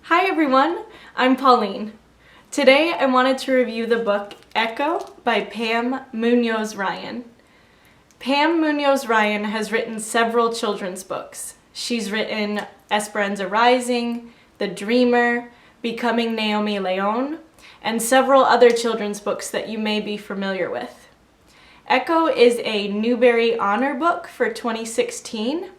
Hi everyone, I'm Pauline. Today I wanted to review the book Echo by Pam Munoz Ryan. Pam Munoz Ryan has written several children's books. She's written Esperanza Rising, The Dreamer, Becoming Naomi Leon, and several other children's books that you may be familiar with. Echo is a Newbery Honor book for 2016.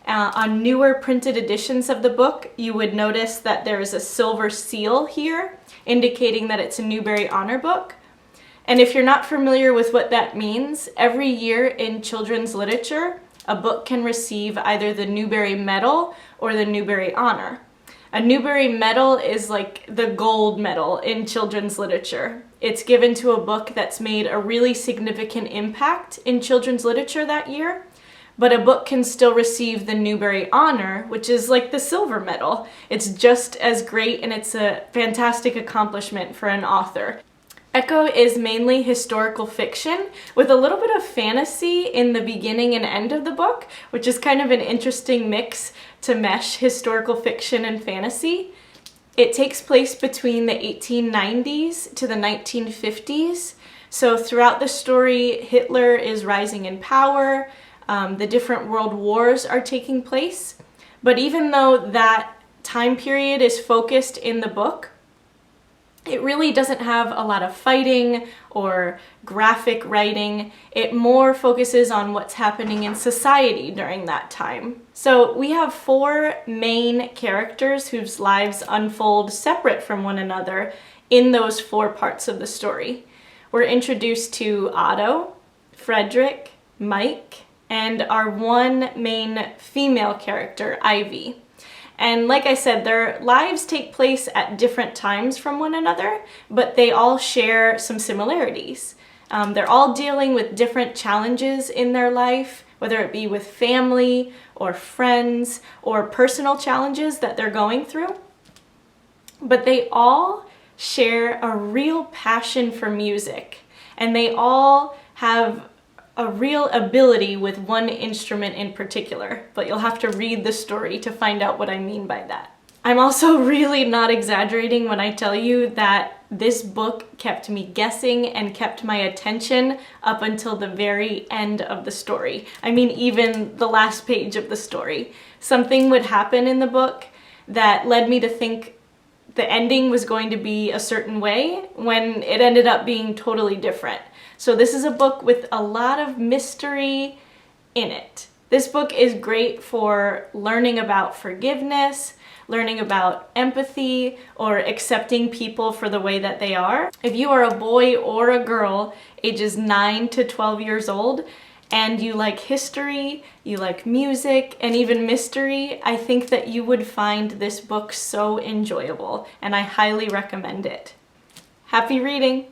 On newer printed editions of the book, you would notice that there is a silver seal here, indicating that it's a Newbery Honor book. And if you're not familiar with what that means, every year in children's literature, a book can receive either the Newbery Medal or the Newbery Honor. A Newbery Medal is like the gold medal in children's literature. It's given to a book that's made a really significant impact in children's literature that year. But a book can still receive the Newbery Honor, which is like the silver medal. It's just as great and it's a fantastic accomplishment for an author. Echo is mainly historical fiction with a little bit of fantasy in the beginning and end of the book, which is kind of an interesting mix to mesh historical fiction and fantasy. It takes place between the 1890s to the 1950s. So throughout the story, Hitler is rising in power. The different world wars are taking place. But even though that time period is focused in the book, it really doesn't have a lot of fighting or graphic writing. It more focuses on what's happening in society during that time. So we have four main characters whose lives unfold separate from one another in those four parts of the story. We're introduced to Otto, Frederick, Mike, and our one main female character, Ivy. And like I said, their lives take place at different times from one another, but they all share some similarities. They're all dealing with different challenges in their life, whether it be with family or friends or personal challenges that they're going through. But they all share a real passion for music, and they all have a real ability with one instrument in particular, but you'll have to read the story to find out what I mean by that. I'm also really not exaggerating when I tell you that this book kept me guessing and kept my attention up until the very end of the story. I mean, even the last page of the story. Something would happen in the book that led me to think the ending was going to be a certain way when it ended up being totally different. So this is a book with a lot of mystery in it. This book is great for learning about forgiveness, learning about empathy, or accepting people for the way that they are. If you are a boy or a girl ages 9 to 12 years old, and you like history, you like music, and even mystery, I think that you would find this book so enjoyable, and I highly recommend it. Happy reading!